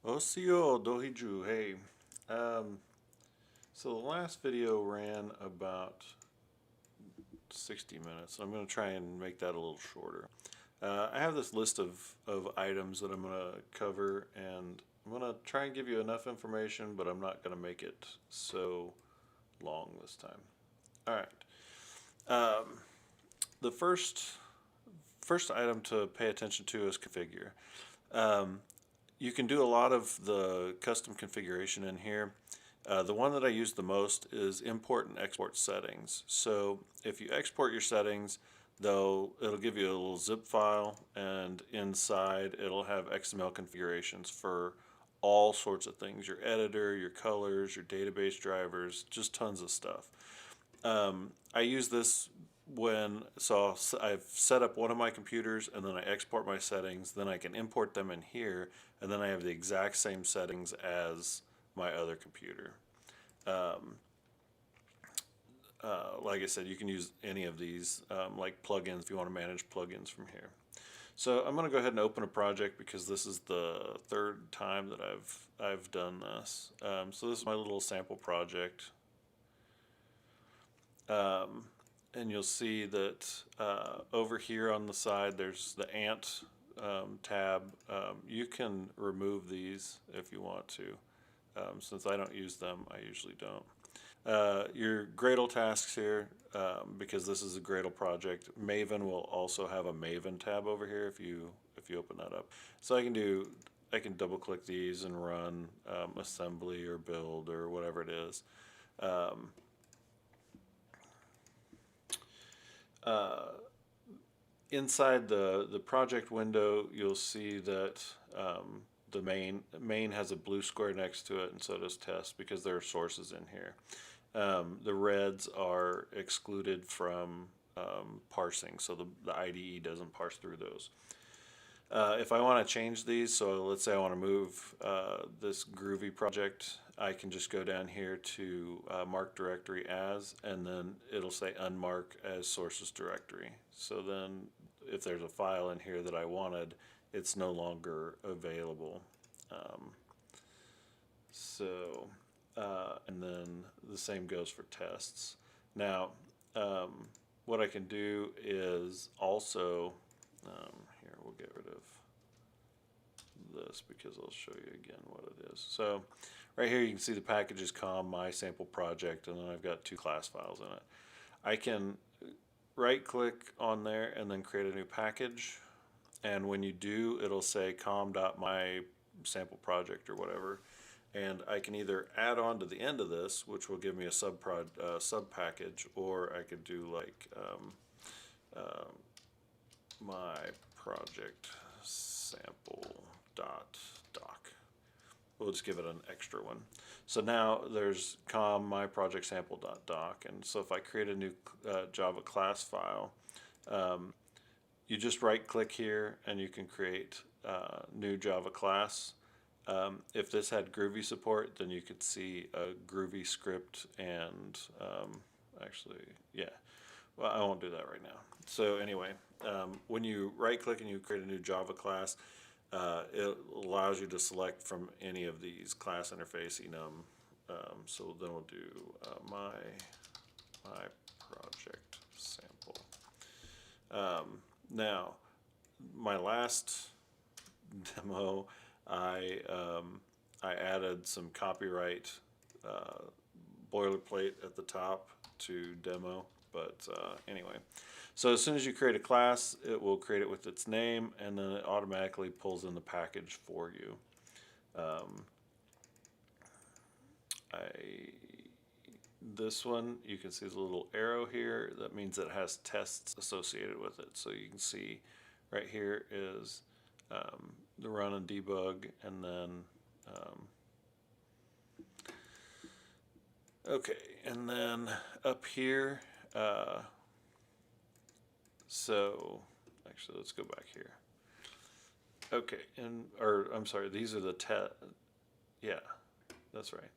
Osio Dohiju, hey. Um, so the last video ran about 60 minutes. I'm going to try and make that a little shorter. I have this list of items that I'm going to cover, and I'm going to try and give you enough information, but I'm not going to make it so long this time. All right. Um, the first item to pay attention to is configure. Um, you can do a lot of the custom configuration in here. The one that I use the most is import and export settings. So if you export your settings, though, it'll give you a little zip file, and inside it'll have XML configurations for all sorts of things: your editor, your colors, your database drivers, just tons of stuff. I use this so I've set up one of my computers, and then I export my settings, then I can import them in here, and then I have the exact same settings as my other computer. Um, like I said, you can use any of these, like plugins, if you want to manage plugins from here. So I'm going to go ahead and open a project because this is the third time that I've done this. So this is my little sample project. Um, and you'll see that over here on the side there's the ant tab. You can remove these if you want to. Since I don't use them, I usually don't. Your Gradle tasks here, because this is a Gradle project. Maven will also have a Maven tab over here if you open that up. So I can double click these and run assembly or build or whatever it is. Um, uh, Inside the project window, you'll see that the main has a blue square next to it, and so does test, because there are sources in here. The reds are excluded from parsing, so the IDE doesn't parse through those. If I want to change these, so let's say I want to move this Groovy project, I can just go down here to mark directory as, and then it'll say unmark as sources directory. So then if there's a file in here that I wanted, it's no longer available. Um, so, and then the same goes for tests. Now, what I can do is also, here we'll get rid of this because I'll show you again what it is. So right here you can see the packages com, my sample project, and then I've got two class files in it. I can right click on there and then create a new package, and when you do, it'll say com.mysampleproject or whatever, and I can either add on to the end of this, which will give me a sub package, or I could do like my project sample dot doc. We'll just give it an extra one. So now there's com my project sample dot doc, and so if I create a new Java class file, you just right click here and you can create new Java class. If this had Groovy support, then you could see a Groovy script and actually, yeah. Well, I won't do that right now. So anyway, when you right click and you create a new Java class, it allows you to select from any of these class interface enum. So then we'll do my project sample. Now, my last demo, I added some copyright boilerplate at the top to demo. But anyway, so as soon as you create a class, it will create it with its name, and then it automatically pulls in the package for you. This one, you can see the little arrow here. That means it has tests associated with it. So you can see right here is the run and debug, and then okay, and then up here. So actually, let's go back here. Okay, or I'm sorry, these are the yeah, that's right.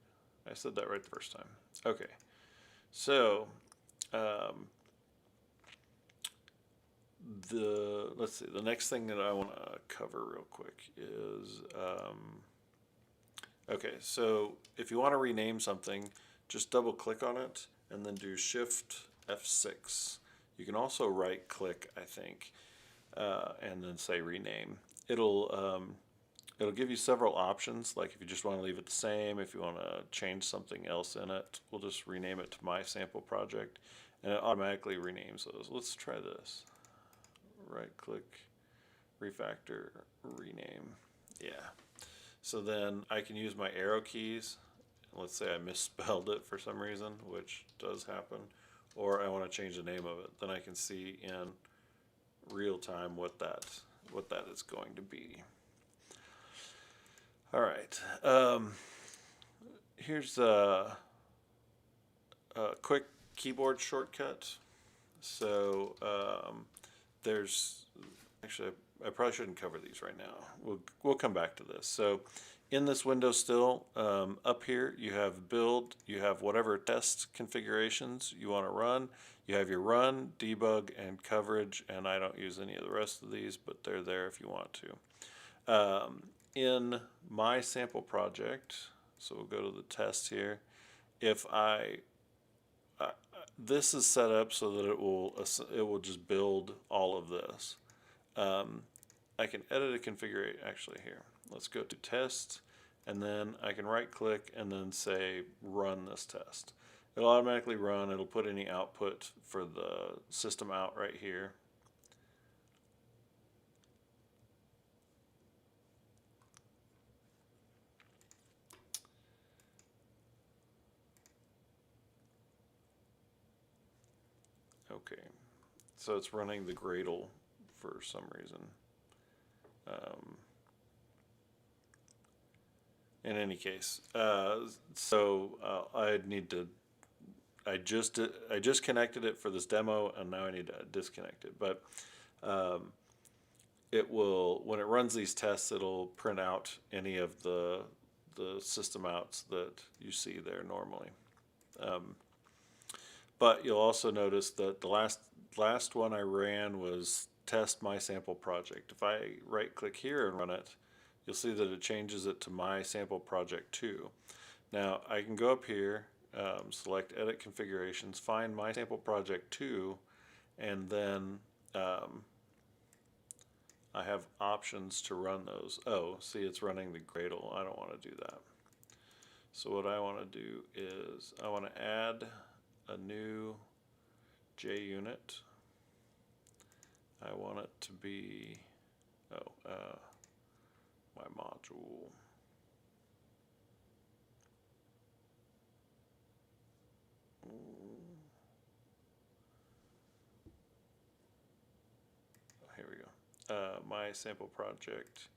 I said that right the first time. Okay, so let's see, the next thing that I want to cover real quick is Okay, so if you want to rename something, just double click on it and then do Shift F6. You can also right click, I think, and then say rename. It'll give you several options, like if you just want to leave it the same, if you want to change something else in it, we'll just rename it to my sample project, and it automatically renames those. Let's try this. Right click, refactor, rename. Yeah. So then I can use my arrow keys. Let's say I misspelled it for some reason, which does happen, or I want to change the name of it. Then I can see in real time what that is going to be. All right. Here's a quick keyboard shortcut. So there's actually, I probably shouldn't cover these right now. We'll come back to this. So in this window still, up here you have build, you have whatever test configurations you want to run. You have your run, debug, and coverage, and I don't use any of the rest of these, but they're there if you want to. In my sample project, so we'll go to the test here. If this is set up so that it will just build all of this. I can edit a configuration actually here. Let's go to test, and then I can right click and then say run this test. It'll automatically run. It'll put any output for the system out right here. Okay, so it's running the Gradle for some reason. In any case, I just connected it for this demo, and now I need to disconnect it. But it will, when it runs these tests, it'll print out any of the system outs that you see there normally. But you'll also notice that the last one I ran was test my sample project. If I right click here and run it, you'll see that it changes it to my sample project 2. Now I can go up here, select edit configurations, find my sample project 2, and then I have options to run those. Oh, see, it's running the Gradle. I don't want to do that. So what I want to do is I want to add a new JUnit. I want it to be, my module. Here we go. My sample project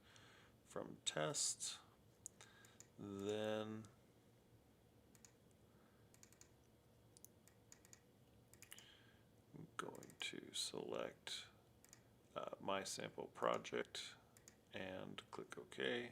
from test. Then I'm going to select my sample project and click OK.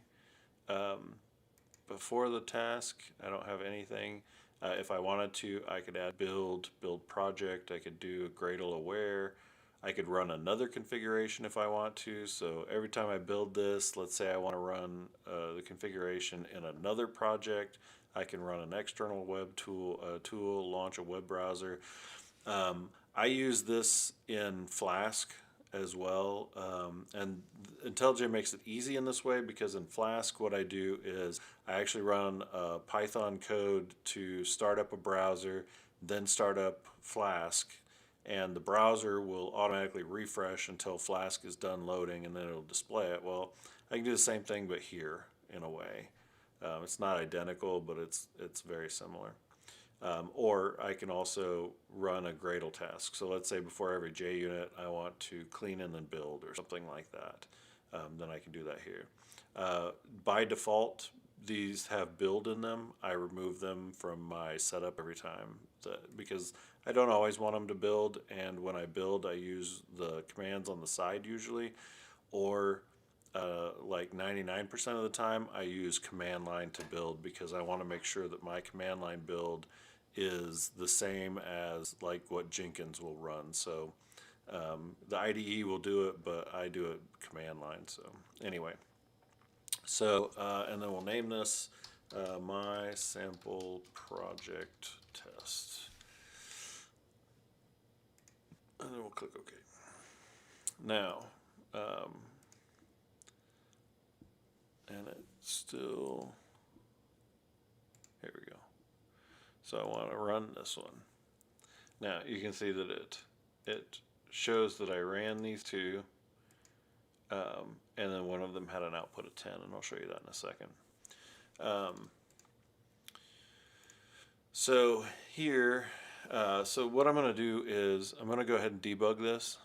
Before the task, I don't have anything. If I wanted to, I could add build project. I could do a Gradle aware. I could run another configuration if I want to. So every time I build this, let's say I want to run the configuration in another project, I can run an external web tool, launch a web browser. I use this in Flask as well, and IntelliJ makes it easy in this way, because in Flask what I do is I actually run Python code to start up a browser, then start up Flask, and the browser will automatically refresh until Flask is done loading, and then it'll display it. Well, I can do the same thing but here in a way. It's not identical, but it's very similar. Or I can also run a Gradle task. So let's say before every JUnit I want to clean and then build or something like that. Then I can do that here. By default, these have build in them. I remove them from my setup every time because I don't always want them to build, and when I build I use the commands on the side usually, or like 99% of the time I use command line to build, because I want to make sure that my command line build is the same as like what Jenkins will run. So the IDE will do it, but I do it command line. So anyway, so and then we'll name this my sample project test. And then we'll click OK. Now, and it's still, here we go. So I want to run this one. Now you can see that it shows that I ran these two, and then one of them had an output of 10, and I'll show you that in a second. So here, so what I'm going to do is I'm going to go ahead and debug this.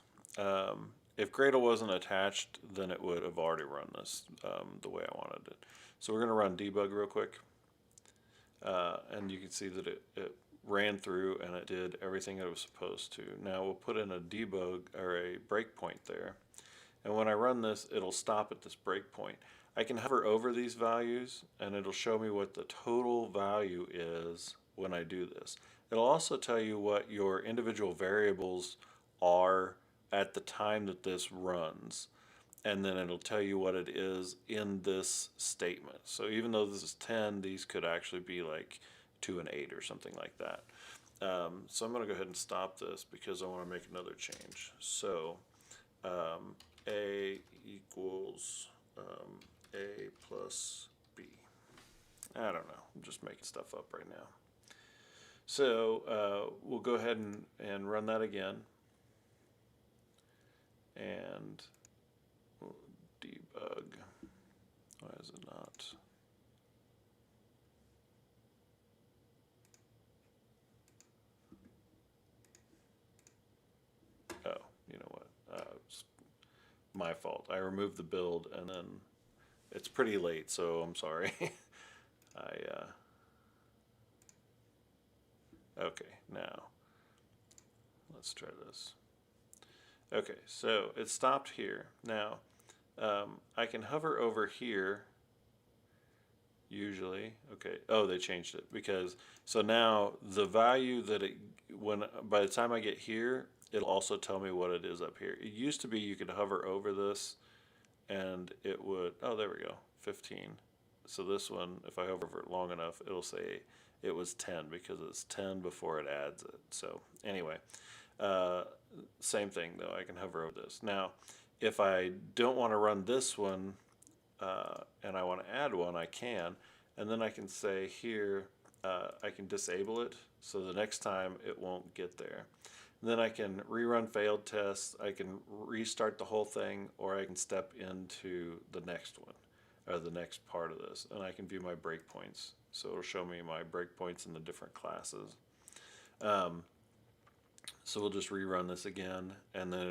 If Gradle wasn't attached, then it would have already run this the way I wanted it. So we're going to run debug real quick, and you can see that it ran through and it did everything it was supposed to. Now we'll put in a debug or a breakpoint there, and when I run this, it'll stop at this breakpoint. I can hover over these values and it'll show me what the total value is when I do this. It'll also tell you what your individual variables are at the time that this runs, and then it'll tell you what it is in this statement. So even though this is 10, these could actually be like 2 and 8 or something like that. So I'm going to go ahead and stop this because I want to make another change. So A equals A plus B. I don't know, I'm just making stuff up right now. So we'll go ahead and run that again, and we'll debug. Why is it not? Oh, you know what? It's my fault. I removed the build and then it's pretty late, so I'm sorry. Okay, now let's try this. Okay, so it stopped here. Now I can hover over here usually. Okay, oh, they changed it because so now the value that by the time I get here, it'll also tell me what it is up here. It used to be you could hover over this and it would, oh, there we go, 15. So this one, if I hover over it long enough, it'll say it was 10 because it's 10 before it adds it. So anyway, same thing though, I can hover over this. Now, if I don't want to run this one and I want to add one, I can, and then I can say here, I can disable it so the next time it won't get there. And then I can rerun failed tests, I can restart the whole thing, or I can step into the next one, or the next part of this, and I can view my breakpoints. So it'll show me my breakpoints in the different classes. So we'll just rerun this again, and then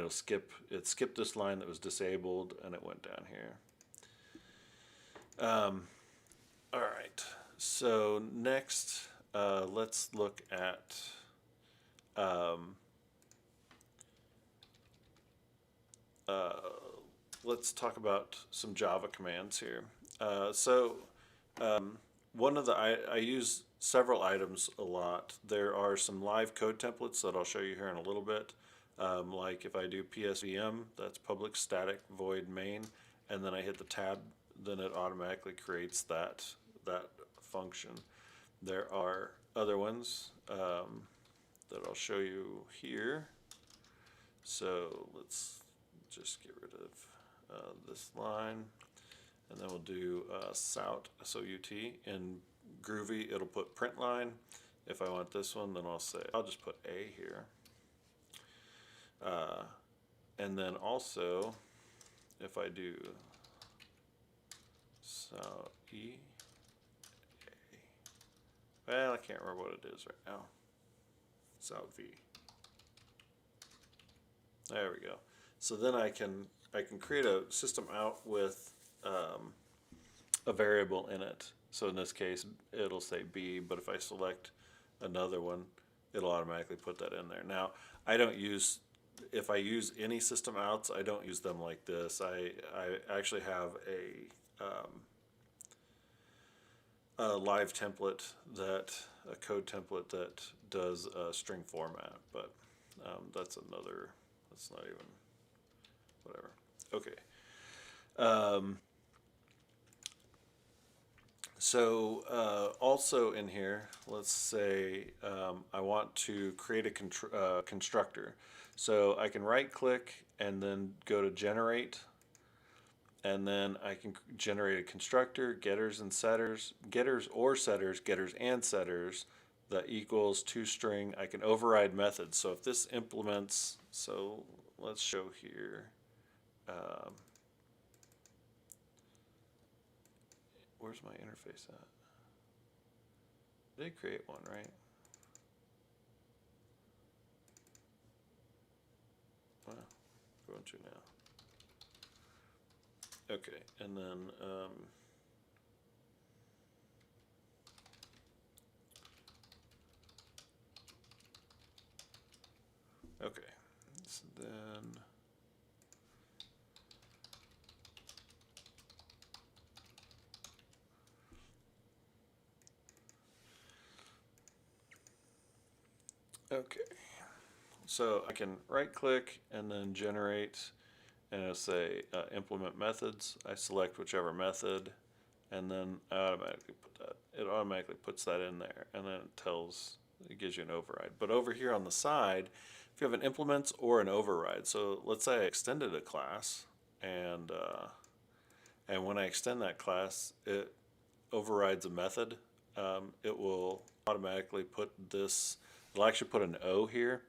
it skipped this line that was disabled, and it went down here. All right, so next let's look at let's talk about some Java commands here. One of the I use several items a lot. There are some live code templates that I'll show you here in a little bit. Like if I do psvm, that's public static void main, and then I hit the tab, then it automatically creates that function. There are other ones that I'll show you here. So let's just get rid of this line, and then we'll do sout, S-O-U-T. In Groovy, it'll put print line. If I want this one, then I'll just put A here. And then also, if I do sout E, A, well, I can't remember what it is right now. Sout V. There we go. So then I can create a system out with a variable in it. So in this case, it'll say B, but if I select another one, it'll automatically put that in there. Now, if I use any system outs, I don't use them like this. I actually have a live template, a code template that does a string format, but that's not even, whatever. Okay. So also in here, let's say I want to create a constructor. So I can right click and then go to generate, and then I can generate a constructor, getters and setters, getters or setters, getters and setters, that equals toString. I can override methods. So if this implements, so let's show here. Where's my interface at? They create one, right? Well, going to now. Okay, and then okay, so then okay, so I can right click and then generate, and it'll say implement methods. I select whichever method, and then I automatically put that. It automatically puts that in there, and then it gives you an override. But over here on the side, if you have an implements or an override, so let's say I extended a class, and when I extend that class, it overrides a method. It will automatically put this. It'll actually put an O here,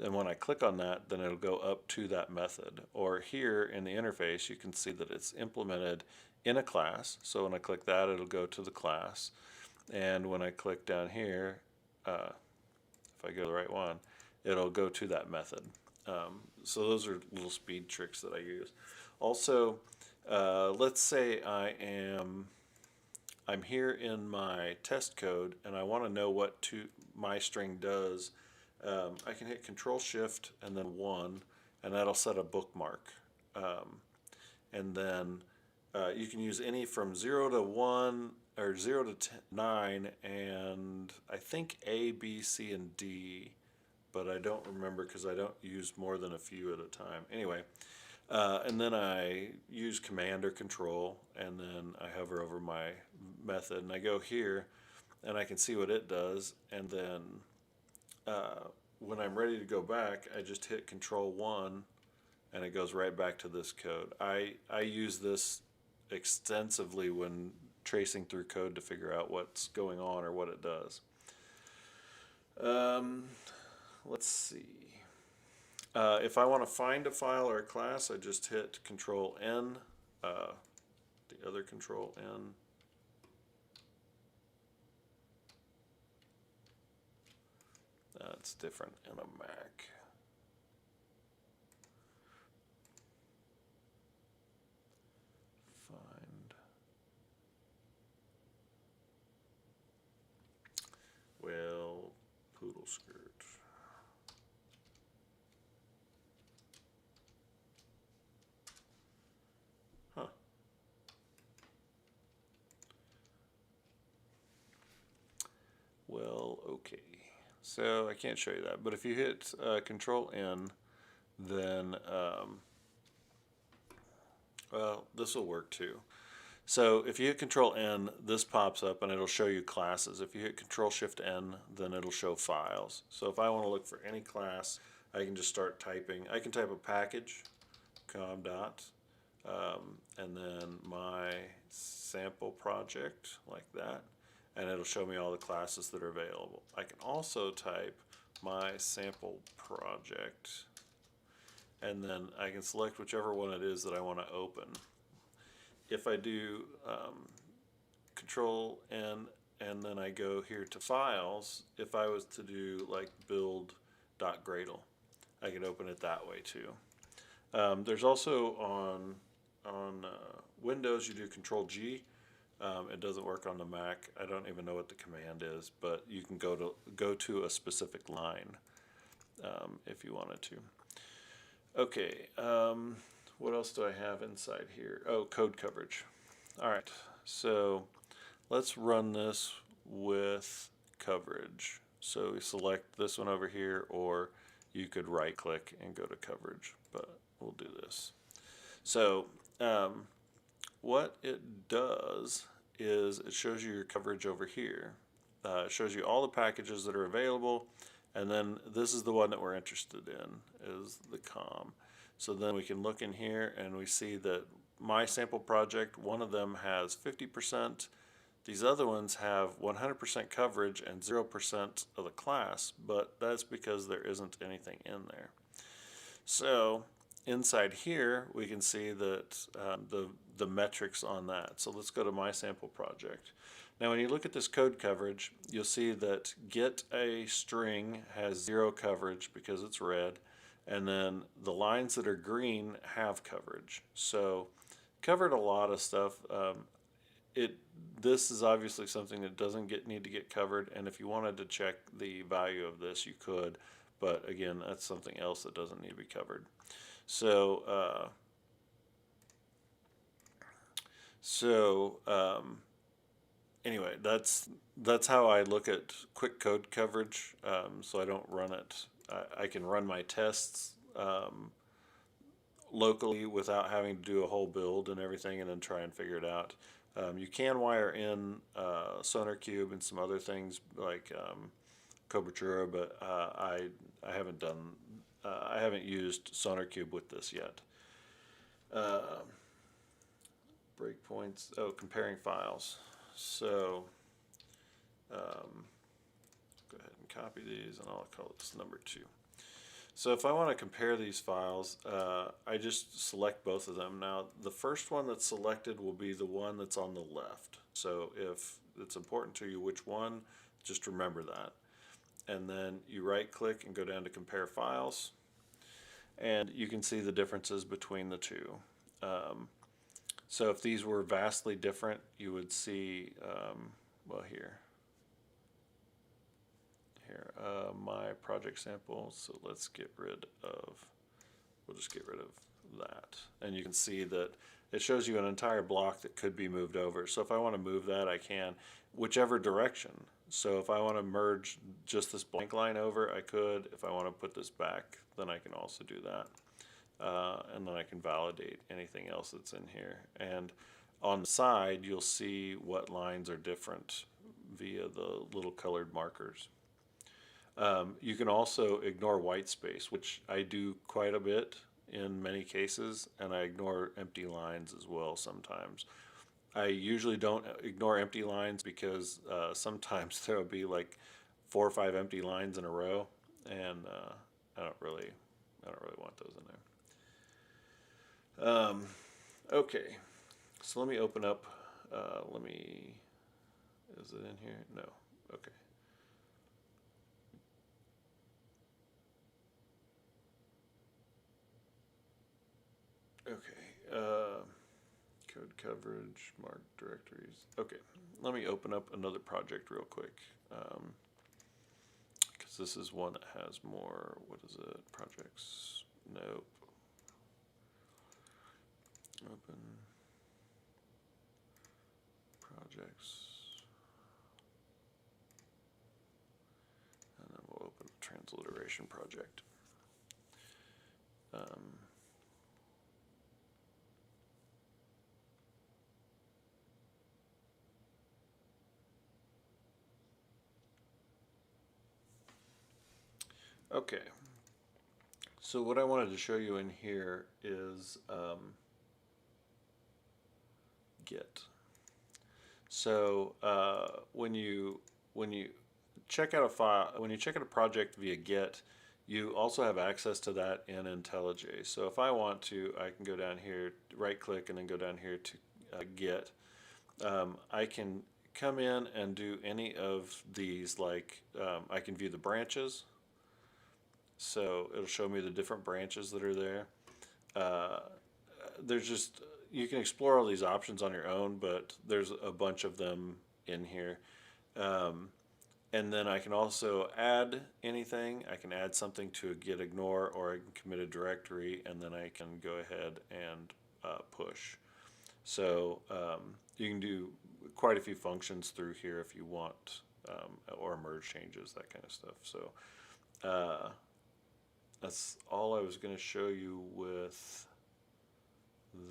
and when I click on that, then it'll go up to that method. Or here in the interface, you can see that it's implemented in a class. So when I click that, it'll go to the class. And when I click down here, if I go to the right one, it'll go to that method. So those are little speed tricks that I use. Also, let's say I'm here in my test code and I want to know what my string does. I can hit Control Shift and then 1, and that'll set a bookmark. And then you can use any from 0 to 1 or 0 to 9, and I think A, B, C, and D, but I don't remember because I don't use more than a few at a time. Anyway, and then I use Command or Control, and then I hover over my method, and I go here, and I can see what it does, and then when I'm ready to go back, I just hit Control 1, and it goes right back to this code. I use this extensively when tracing through code to figure out what's going on or what it does. Let's see. If I want to find a file or a class, I just hit Control N, the other Control N. It's different in a Mac. Find. Well, poodle skirt. Huh. Well, okay. So I can't show you that, but if you hit Control N, then well, this will work too. So if you hit Control N, this pops up and it'll show you classes. If you hit Control Shift N, then it'll show files. So if I want to look for any class, I can just start typing. I can type a package, com dot, and then my sample project like that, and it'll show me all the classes that are available. I can also type my sample project, and then I can select whichever one it is that I want to open. If I do Control N and then I go here to files, if I was to do like build.gradle, I could open it that way too. There's also on Windows, you do Control G. It doesn't work on the Mac. I don't even know what the command is, but you can go to a specific line if you wanted to. Okay, what else do I have inside here? Oh, code coverage. All right, so let's run this with coverage. So we select this one over here, or you could right click and go to coverage, but we'll do this. So what it does is it shows you your coverage over here. It shows you all the packages that are available, and then this is the one that we're interested in, is the COM. So then we can look in here and we see that my sample project, one of them has 50%. These other ones have 100% coverage and 0% of the class, but that's because there isn't anything in there. So inside here we can see that the metrics on that. So let's go to my sample project. Now when you look at this code coverage, you'll see that get a string has 0 coverage because it's red, and then the lines that are green have coverage. So covered a lot of stuff. This is obviously something that doesn't need to get covered, and if you wanted to check the value of this, you could, but again, that's something else that doesn't need to be covered. So anyway, that's how I look at quick code coverage. So I don't run it. I can run my tests locally without having to do a whole build and everything, and then try and figure it out. You can wire in SonarQube and some other things like Cobertura, but I haven't done. I haven't used SonarQube with this yet. Breakpoints. Oh, comparing files. So go ahead and copy these, and I'll call this number 2. So if I want to compare these files, I just select both of them. Now the first one that's selected will be the one that's on the left. So if it's important to you which one, just remember that. And then you right click and go down to compare files, and you can see the differences between the two. So if these were vastly different, you would see, well, here, my project sample. So let's get rid of, we'll just get rid of that. And you can see that it shows you an entire block that could be moved over. So if I want to move that, I can, whichever direction. So if I want to merge just this blank line over, I could. If I want to put this back, then I can also do that. And then I can validate anything else that's in here. And on the side, you'll see what lines are different via the little colored markers. You can also ignore white space, which I do quite a bit in many cases, and I ignore empty lines as well sometimes. I usually don't ignore empty lines because sometimes there will be like 4 or 5 empty lines in a row, and I don't really want those in there. Okay, so let me open up. Is it in here? No. Okay. Okay. Code coverage, mark directories. Okay, let me open up another project real quick, because this is one that has more. What is it? Projects? Nope. Open projects, and then we'll open a transliteration project. Okay, so what I wanted to show you in here is Git. So when you check out a file, when you check out a project via Git, you also have access to that in IntelliJ. So if I want to, I can go down here, right click, and then go down here to Git. I can come in and do any of these, like I can view the branches. So it'll show me the different branches that are there. There's just, you can explore all these options on your own, but there's a bunch of them in here. And then I can also add anything. I can add something to a git ignore, or I can commit a directory, and then I can go ahead and push. So you can do quite a few functions through here if you want, or merge changes, that kind of stuff. So that's all I was going to show you with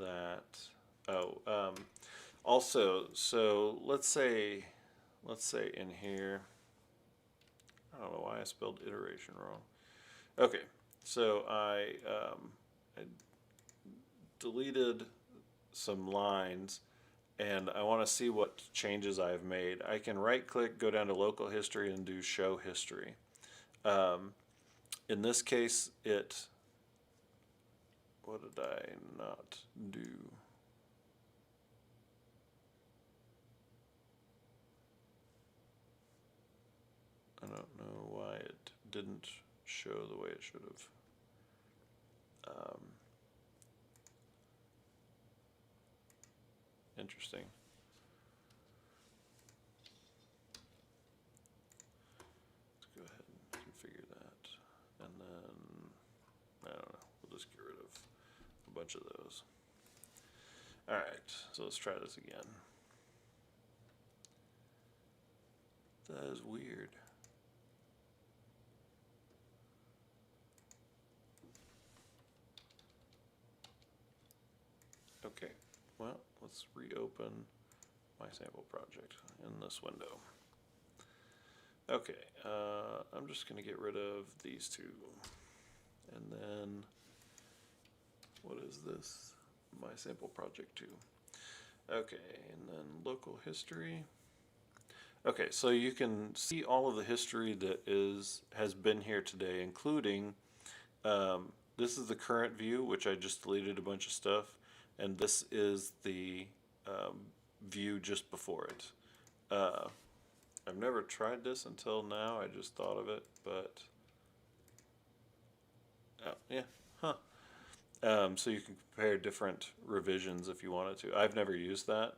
that. Oh, Also, so let's say in here, I don't know why I spelled iteration wrong. Okay, so I deleted some lines and I want to see what changes I've made. I can right click, go down to local history and do show history. In this case, what did I not do? I don't know why it didn't show the way it should have. Interesting. Let's go ahead and configure that. And then, I don't know, we'll just get rid of a bunch of those. Alright, so let's try this again. That is weird. Okay, well, let's reopen my sample project in this window. Okay, I'm just going to get rid of these two. And then, what is this? My sample project 2. Okay, and then local history. Okay, so you can see all of the history that has been here today, including this is the current view, which I just deleted a bunch of stuff, and this is the view just before it. I've never tried this until now. I just thought of it, but yeah, huh. So you can compare different revisions if you wanted to. I've never used that,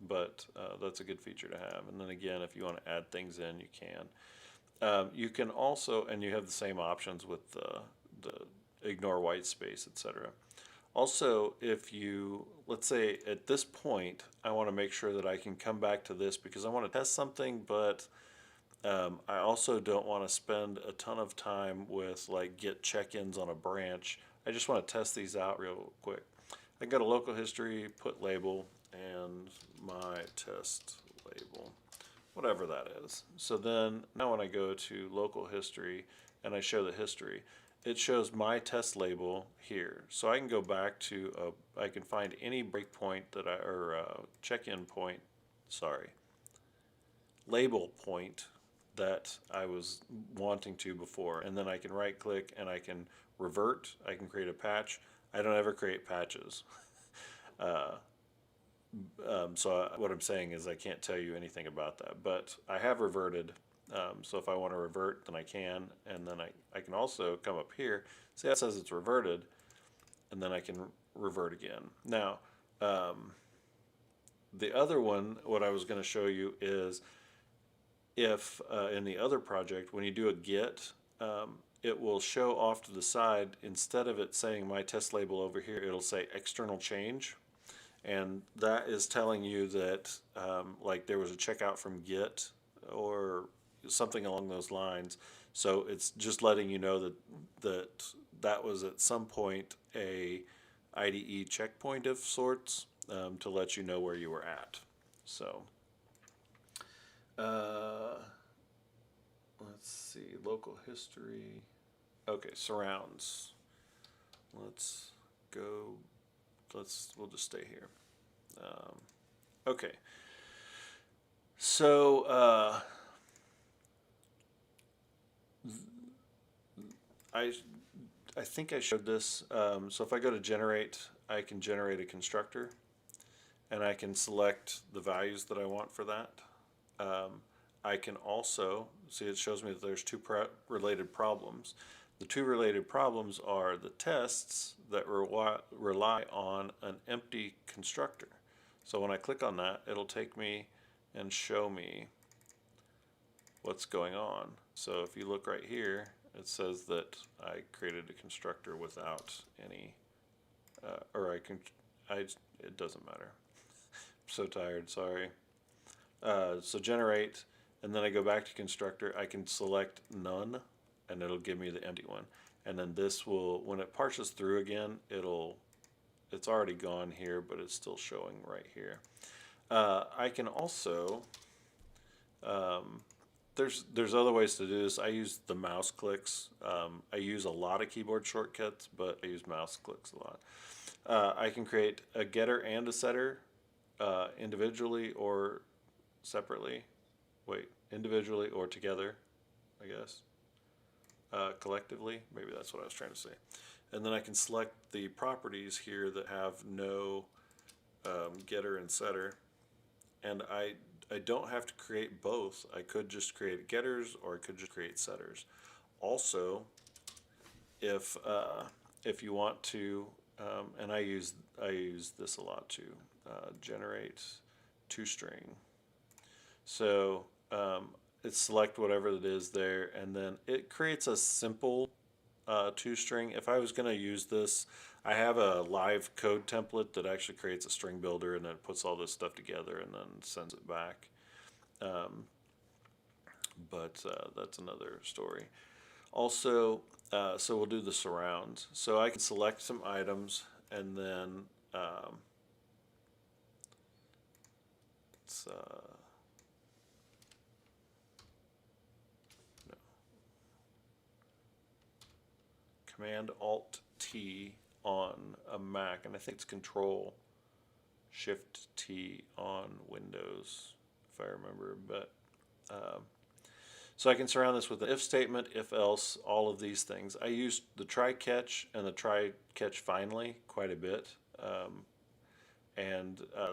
but that's a good feature to have. And then again, if you want to add things in, you can. You can also, and you have the same options with the ignore white space, etc. Also, if you, let's say at this point, I want to make sure that I can come back to this because I want to test something, but I also don't want to spend a ton of time with like get check-ins on a branch. I just want to test these out real quick. I go to local history, put label, and my test label, whatever that is. So then now when I go to local history and I show the history, it shows my test label here. So I can go back to, I can find any breakpoint that or check-in point, label point that I was wanting to before. And then I can right click and I can revert, I can create a patch. I don't ever create patches. So what I'm saying is I can't tell you anything about that, but I have reverted. So if I want to revert, then I can, and then I can also come up here. See, that says it's reverted, and then I can revert again. Now, the other one, what I was going to show you is if in the other project, when you do a get, it will show off to the side, instead of it saying my test label over here, it'll say external change. And that is telling you that like there was a checkout from Git or something along those lines. So it's just letting you know that was at some point a IDE checkpoint of sorts to let you know where you were at. So let's see, local history. Okay, surrounds. Let's go. We'll just stay here. Okay. So I think I showed this. So if I go to generate, I can generate a constructor, and I can select the values that I want for that. I can also see it shows me that there's two related problems. The two related problems are the tests that rely on an empty constructor. So when I click on that, it'll take me and show me what's going on. So if you look right here, it says that I created a constructor without any, it doesn't matter. I'm so tired, sorry. So generate, and then I go back to constructor, I can select none, and it'll give me the empty one. And then this will, when it parses through again, it's already gone here, but it's still showing right here. I can also, um, there's other ways to do this. I use the mouse clicks. I use a lot of keyboard shortcuts, but I use mouse clicks a lot. I can create a getter and a setter individually or separately. Wait, individually or together, I guess. Collectively, maybe that's what I was trying to say. And then I can select the properties here that have no getter and setter. And I don't have to create both. I could just create getters or I could just create setters. Also, if you want to, and I use this a lot too, generate toString. So it select whatever it is there, and then it creates a simple toString. If I was going to use this, I have a live code template that actually creates a string builder and then puts all this stuff together and then sends it back. But that's another story. Also, so we'll do the surrounds. So I can select some items and then it's no, Command Alt T on a Mac, and I think it's Control Shift T on Windows, if I remember. But so I can surround this with an if statement, if else, all of these things. I use the try catch and the try catch finally quite a bit.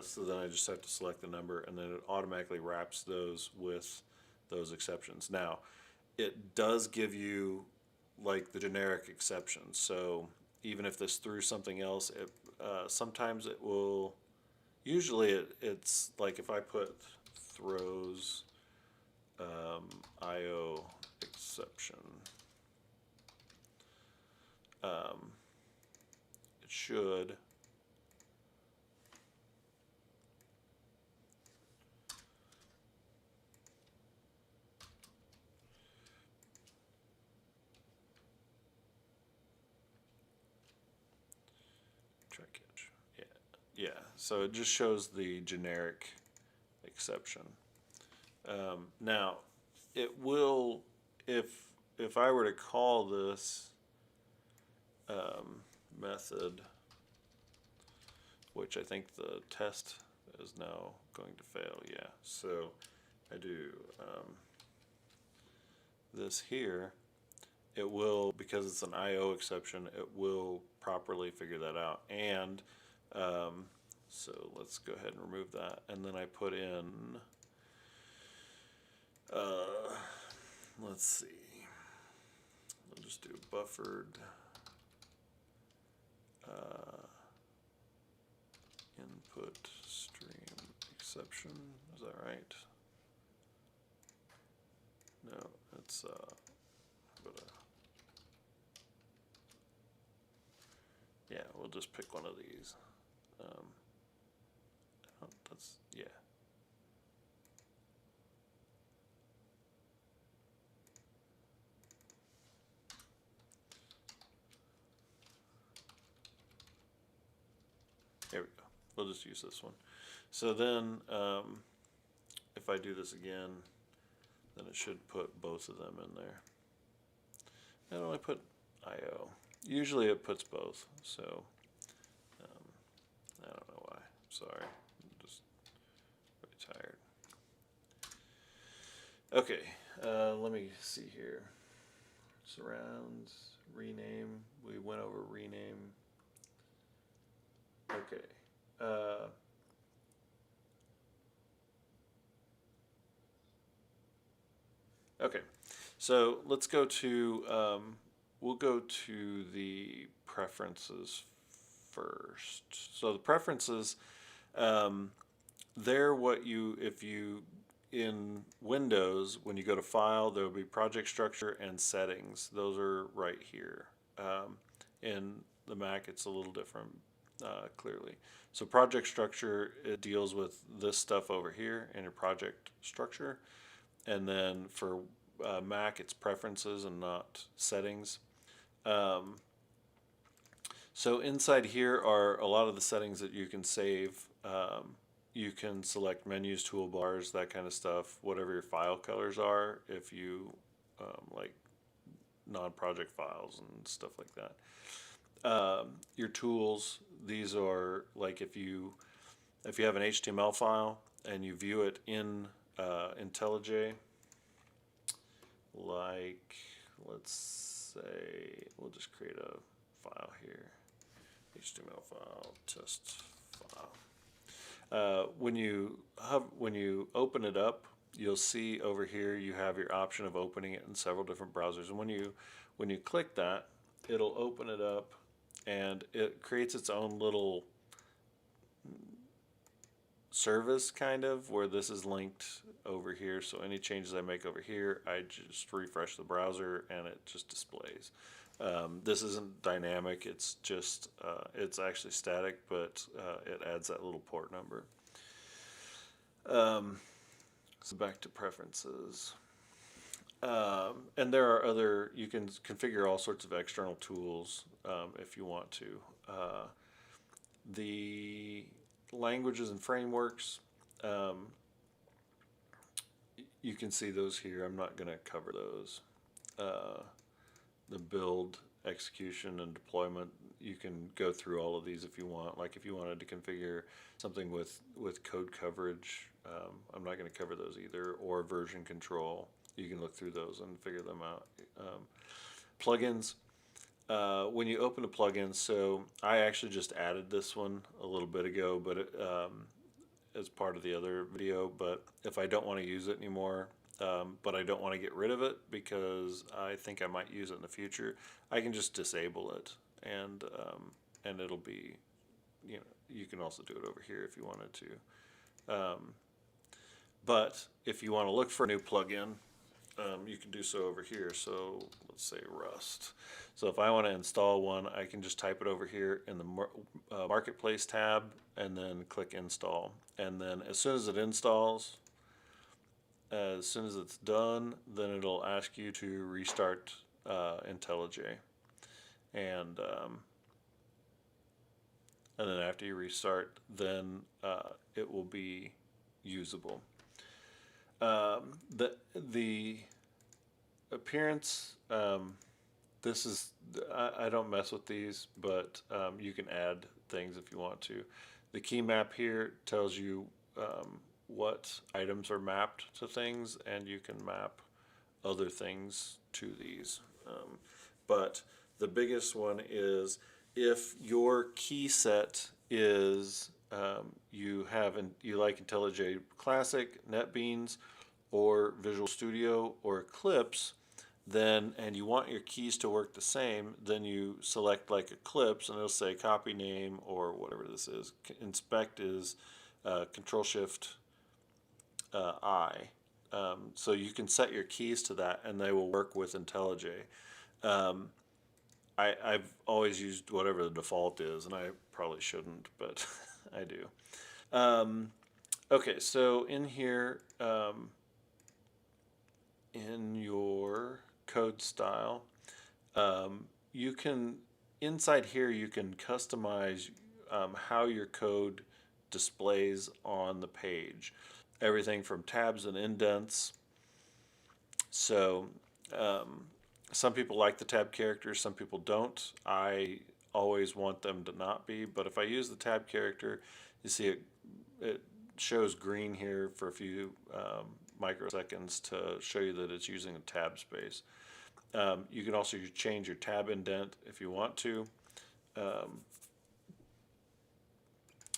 So then I just have to select the number, and then it automatically wraps those with those exceptions. Now, it does give you like the generic exceptions. So even if this threw something else, sometimes it will. Usually it's like if I put throws IO exception, it should try catch. Yeah. So it just shows the generic exception. Now, it will, if I were to call this method, which I think the test is now going to fail, yeah. So I do this here, it will, because it's an IO exception, it will properly figure that out. And so let's go ahead and remove that. And then I put in, let's see, I'll just do buffered input stream exception. Is that right? No, it's yeah, we'll just pick one of these. That's, yeah. There we go. We'll just use this one. So then, if I do this again, then it should put both of them in there. And only put IO. Usually it puts both, so I don't know why. Sorry, I'm just very tired. Okay, let me see here. Surrounds, rename. We went over rename. Okay. Okay, so let's go to, we'll go to the preferences first. So the preferences, they're what you, if you, in Windows, when you go to File, there will be Project Structure and Settings. Those are right here. In the Mac, it's a little different, clearly. So Project Structure, it deals with this stuff over here in your project structure. And then for Mac, it's Preferences and not Settings. So inside here are a lot of the settings that you can save. you can select menus, toolbars, that kind of stuff, whatever your file colors are, if you like non-project files and stuff like that. Your tools, these are like if you have an HTML file and you view it in IntelliJ, like let's say we'll just create a file here, HTML file, test file. When you open it up, you'll see over here you have your option of opening it in several different browsers, and when you click that, it'll open it up and it creates its own little service kind of where this is linked over here. So any changes I make over here, I just refresh the browser and it just displays. This isn't dynamic, it's just it's actually static, but it adds that little port number. So back to preferences. And there are other, you can configure all sorts of external tools if you want to. The languages and frameworks, you can see those here. I'm not going to cover those. The build, execution, and deployment, you can go through all of these if you want. Like if you wanted to configure something with code coverage, I'm not going to cover those either, or version control. You can look through those and figure them out. Plugins. When you open a plugin, so I actually just added this one a little bit ago, but it, as part of the other video. But if I don't want to use it anymore, but I don't want to get rid of it because I think I might use it in the future, I can just disable it, and it'll be, you know, you can also do it over here if you wanted to. But if you want to look for a new plugin, you can do so over here. So let's say Rust. So if I want to install one, I can just type it over here in the Marketplace tab and then click Install. And then as soon as it installs, as soon as it's done, then it'll ask you to restart IntelliJ. And then after you restart, then it will be usable. The appearance, this is, I don't mess with these, but you can add things if you want to. The key map here tells you what items are mapped to things, and you can map other things to these. But the biggest one is if your key set is you like IntelliJ Classic, NetBeans, or Visual Studio, or Eclipse, then, and you want your keys to work the same, then you select like Eclipse, and it'll say copy name or whatever this is. Inspect is Control-Shift I. So you can set your keys to that, and they will work with IntelliJ. I've always used whatever the default is, and I probably shouldn't, but I do. Okay, so in here, in your code style, you can, inside here, you can customize how your code displays on the page. Everything from tabs and indents. So some people like the tab characters, some people don't. I always want them to not be, but if I use the tab character, you see it shows green here for a few microseconds to show you that it's using a tab space. You can also change your tab indent if you want to.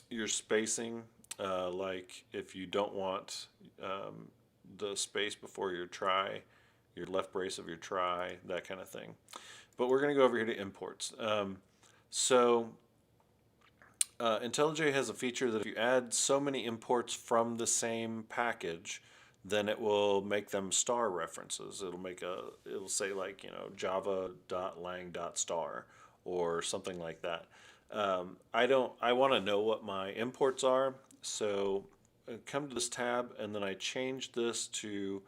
Your spacing, like if you don't want the space before your try, your left brace of your try, that kind of thing. But we're going to go over here to imports. IntelliJ has a feature that if you add so many imports from the same package, then it will make them star references. It'll say like, you know, java.lang.star or something like that. I want to know what my imports are, so I come to this tab and then I change this to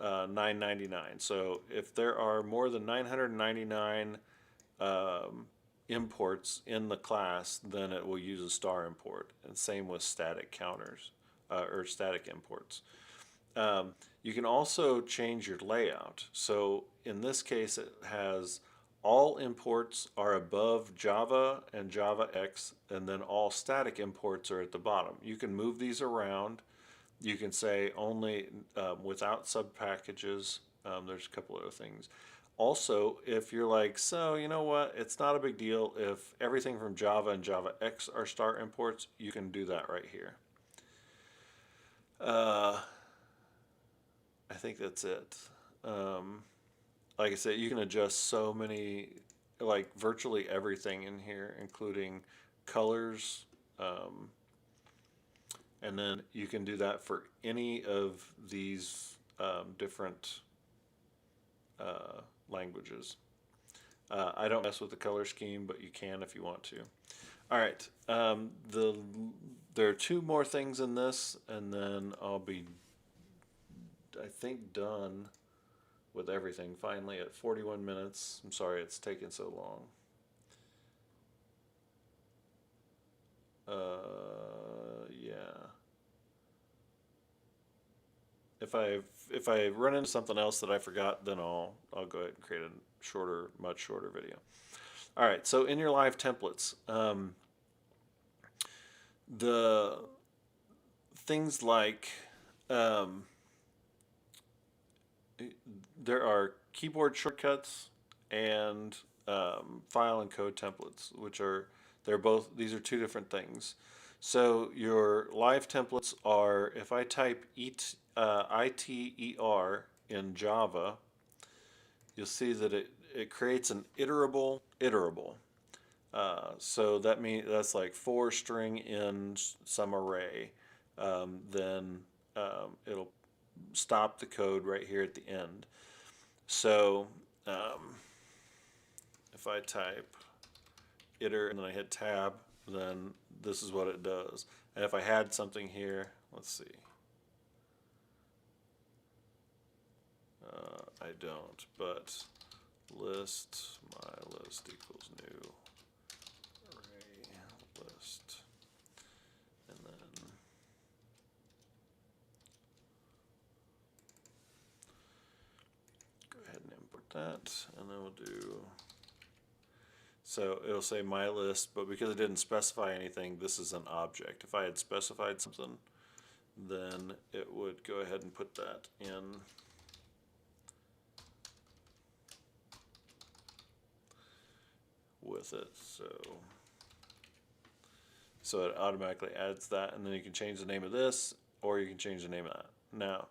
999. So if there are more than 999 imports in the class, then it will use a star import, and same with static counters. or static imports. You can also change your layout. So in this case, it has all imports are above Java and JavaX, and then all static imports are at the bottom. You can move these around. You can say only without subpackages. There's a couple other things. Also, if you're like, so you know what, it's not a big deal if everything from Java and JavaX are star imports, you can do that right here. I think that's it. Like I said, you can adjust so many, like virtually everything in here, including colors. And then you can do that for any of these different languages. I don't mess with the color scheme, but you can if you want to. All right. There are two more things in this, and then I'll be, I think, done with everything finally at 41 minutes. I'm sorry it's taken so long. Yeah. If I run into something else that I forgot, then I'll go ahead and create a shorter, much shorter video. All right. So in your live templates, the things like there are keyboard shortcuts and file and code templates, which are these are two different things. So your live templates are, if I type ITER in Java, you'll see that it creates an iterable. So that means that's like for string in some array. Then it'll stop the code right here at the end. So if I type iter and then I hit tab, then this is what it does. And if I had something here, let's see. I don't, but list, my list equals new array list. And then go ahead and import that, and then we'll do, so it'll say my list, but because it didn't specify anything, this is an object. If I had specified something, then it would go ahead and put that in with it. So it automatically adds that, and then you can change the name of this, or you can change the name of that. Now,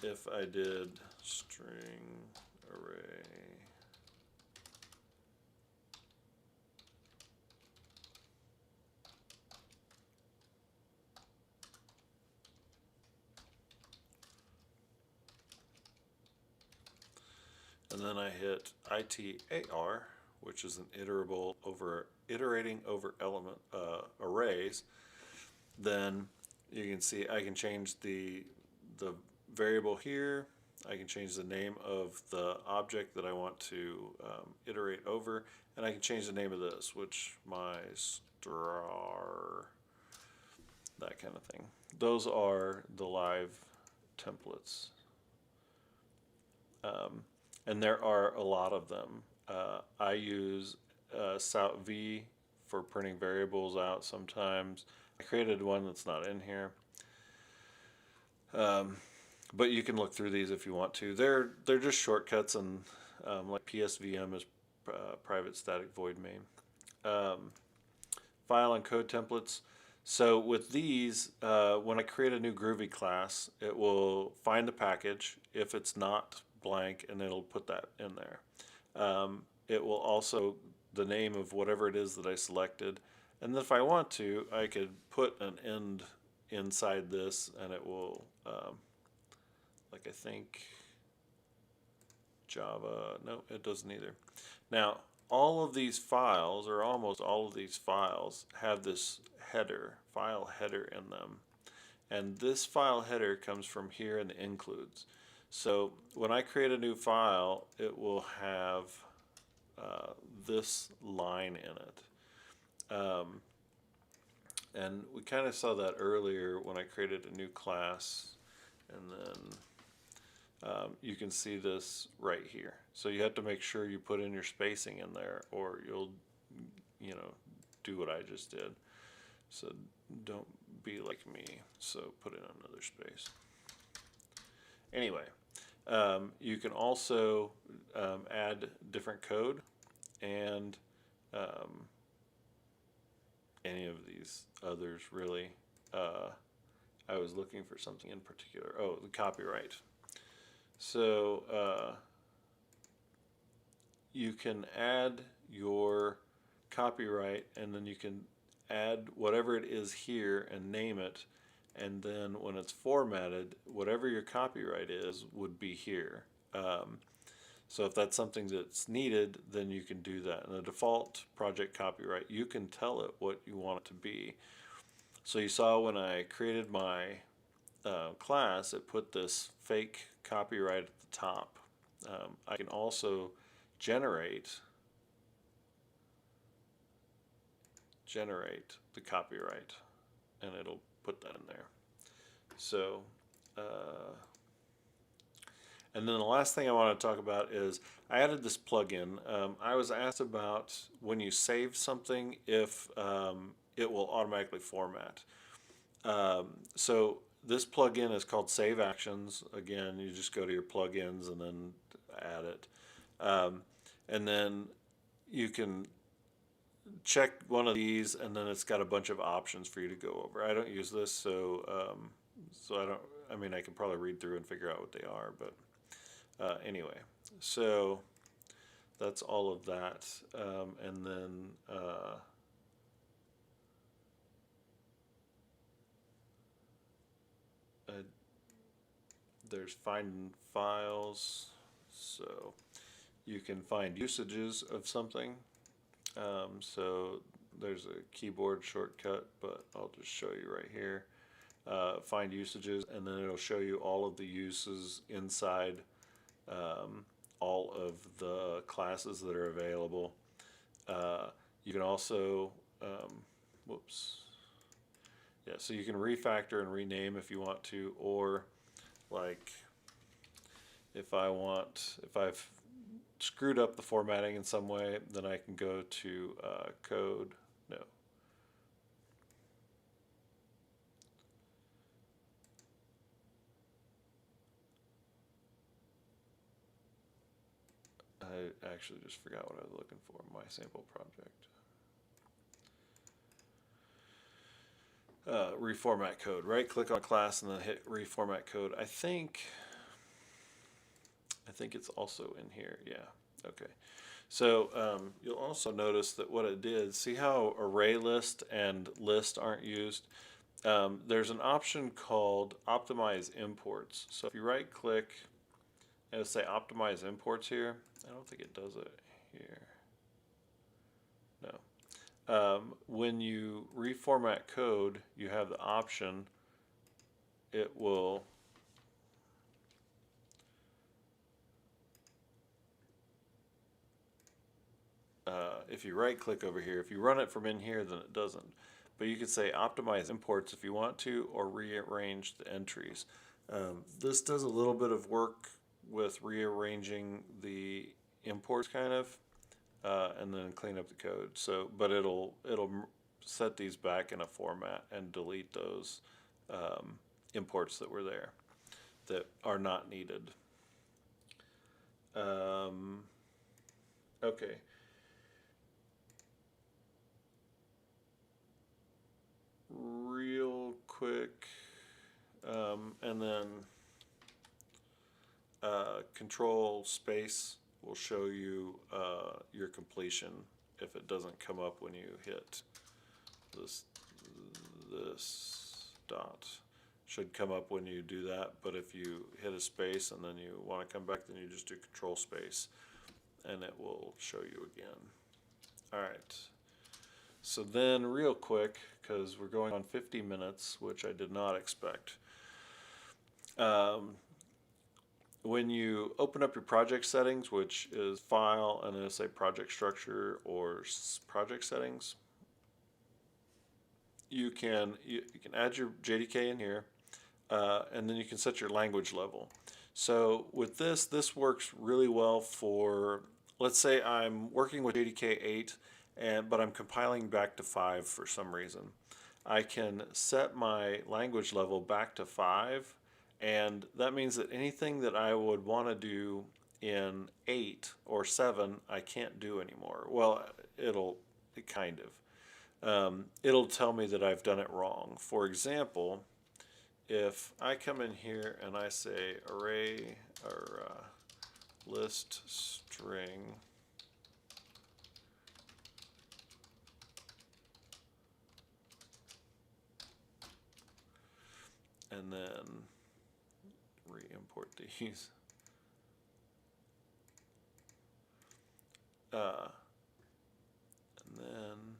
if I did string array, and then I hit ITAR, which is an iterating over element arrays, then you can see I can change the variable here. I can change the name of the object that I want to iterate over, and I can change the name of this, which my star, that kind of thing. Those are the live templates. And there are a lot of them. I use SOUT-V for printing variables out sometimes. I created one that's not in here. But you can look through these if you want to. They're just shortcuts, and like PSVM is private static void main. File and code templates. So with these, when I create a new Groovy class, it will find the package if it's not blank, and it'll put that in there. It will also the name of whatever it is that I selected, and then if I want to, I could put an end inside this, and it will like I think Java, no, it doesn't either. Now all of these files, or almost all of these files, have this header, file header in them, and this file header comes from here in the includes. So when I create a new file, it will have this line in it. And we kind of saw that earlier when I created a new class, and then you can see this right here. So you have to make sure you put in your spacing in there, or you'll, do what I just did. So don't be like me. So put in another space. Anyway, you can also add different code and any of these others really. I was looking for something in particular. Oh, the copyright. So you can add your copyright, and then you can add whatever it is here and name it, and then when it's formatted, whatever your copyright is would be here. So if that's something that's needed, then you can do that. And the default project copyright, you can tell it what you want it to be. So you saw when I created my class, it put this fake copyright at the top. I can also generate the copyright, and it'll put that in there. So and then the last thing I want to talk about is I added this plugin. I was asked about when you save something if it will automatically format. So this plugin is called Save Actions. Again, you just go to your plugins and then add it. And then you can check one of these, and then it's got a bunch of options for you to go over. I don't use this, so I mean, I can probably read through and figure out what they are, but anyway, so that's all of that. And then there's find files, so you can find usages of something. So there's a keyboard shortcut, but I'll just show you right here. Find usages, and then it'll show you all of the uses inside all of the classes that are available. You can also, so you can refactor and rename if you want to, or like if I've screwed up the formatting in some way, then I can go to code. No. I actually just forgot what I was looking for. My sample project. Reformat code. Right click on class and then hit reformat code. I think it's also in here. Yeah. Okay. So you'll also notice that what it did, see how array list and list aren't used? There's an option called optimize imports. So if you right click and it'll say optimize imports here, I don't think it does it here. No. When you reformat code, you have the option, it will if you right click over here, if you run it from in here, then it doesn't. But you can say optimize imports if you want to, or rearrange the entries. This does a little bit of work with rearranging the imports kind of, and then clean up the code. So, but it'll set these back in a format and delete those imports that were there that are not needed. Okay. Real quick, and then control space will show you your completion if it doesn't come up when you hit this dot. Should come up when you do that, but if you hit a space and then you want to come back, then you just do control space and it will show you again. Alright, so then real quick, because we're going on 50 minutes, which I did not expect. When you open up your project settings, which is file and then it'll say project structure or project settings, you can add your JDK in here, and then you can set your language level. So with this works really well for, let's say I'm working with JDK 8, but I'm compiling back to 5 for some reason. I can set my language level back to 5, and that means that anything that I would want to do in 8 or 7, I can't do anymore. Well, it kind of. It'll tell me that I've done it wrong. For example, if I come in here and I say array or list string, and then re-import these, and then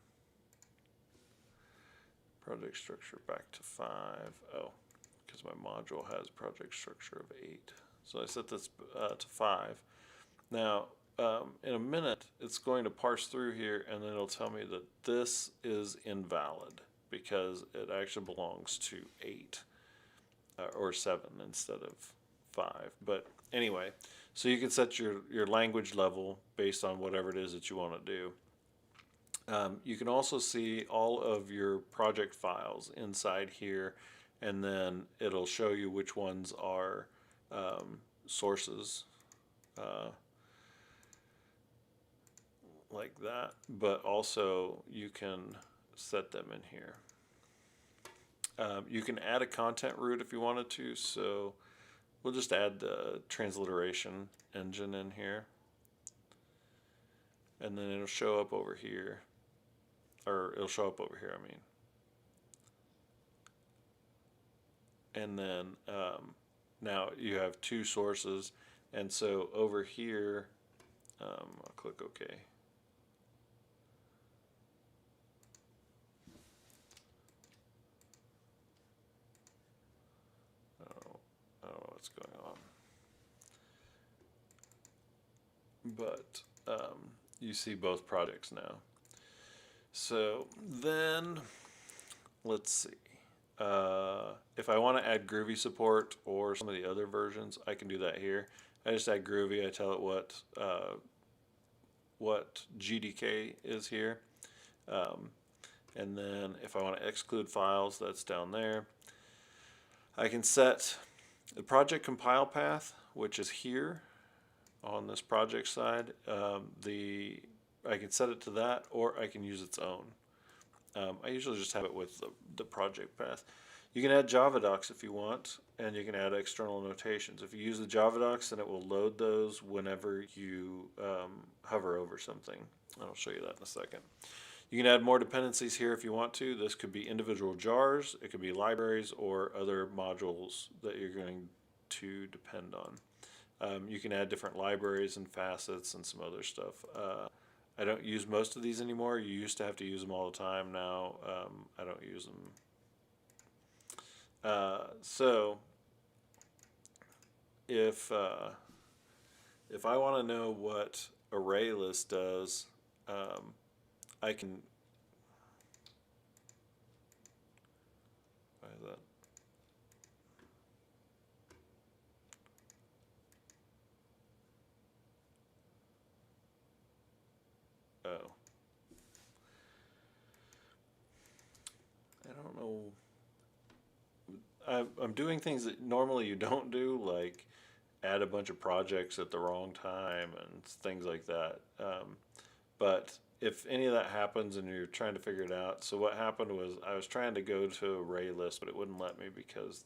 project structure back to 5. Oh, because my module has project structure of 8. So I set this to 5. Now, in a minute, it's going to parse through here, and then it'll tell me that this is invalid because it actually belongs to 8 or 7 instead of 5. But anyway, so you can set your language level based on whatever it is that you want to do. You can also see all of your project files inside here, and then it'll show you which ones are sources, like that, but also you can set them in here. You can add a content root if you wanted to, so we'll just add the transliteration engine in here, and then it'll show up over here, or it'll show up over here, I mean. And then now you have 2 sources, and so over here, I'll click OK. I don't know what's going on, but you see both projects now. So then let's see. If I want to add Groovy support or some of the other versions, I can do that here. I just add Groovy. I tell it what GDK is here, and then if I want to exclude files, that's down there. I can set the project compile path, which is here on this project side. I can set it to that, or I can use its own. I usually just have it with the project path. You can add Java docs if you want, and you can add external notations. If you use the Java docs, then it will load those whenever you hover over something. I'll show you that in a second. You can add more dependencies here if you want to. This could be individual jars, it could be libraries, or other modules that you're going to depend on. You can add different libraries and facets and some other stuff. I don't use most of these anymore. You used to have to use them all the time. Now I don't use them. So if I want to know what array list does, I can. Why is that? Oh. I don't know. I'm doing things that normally you don't do, like add a bunch of projects at the wrong time and things like that. But if any of that happens and you're trying to figure it out, so what happened was I was trying to go to array list, but it wouldn't let me because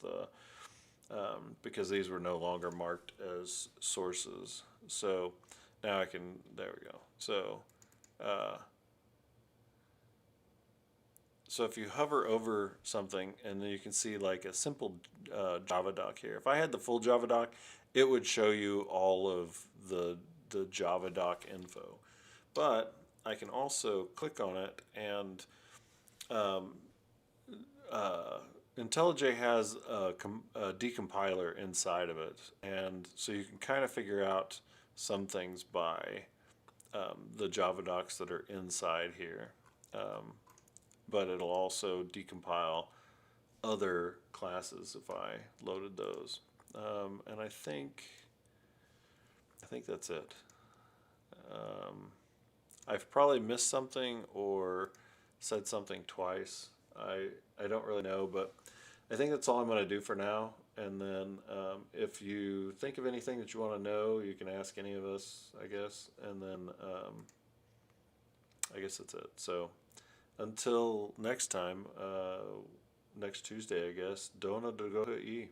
because these were no longer marked as sources. So now I can. There we go. So. So if you hover over something, and then you can see like a simple Java doc here. If I had the full Java doc, it would show you all of the Java doc info. But I can also click on it, and IntelliJ has a decompiler inside of it, and so you can kind of figure out some things by the Java docs that are inside here. but it'll also decompile other classes if I loaded those. And I think that's it. I've probably missed something or said something twice. I don't really know, but I think that's all I'm going to do for now. And then if you think of anything that you want to know, you can ask any of us, I guess. And then I guess that's it. So until next time, next Tuesday, I guess, Dona Dogoha E.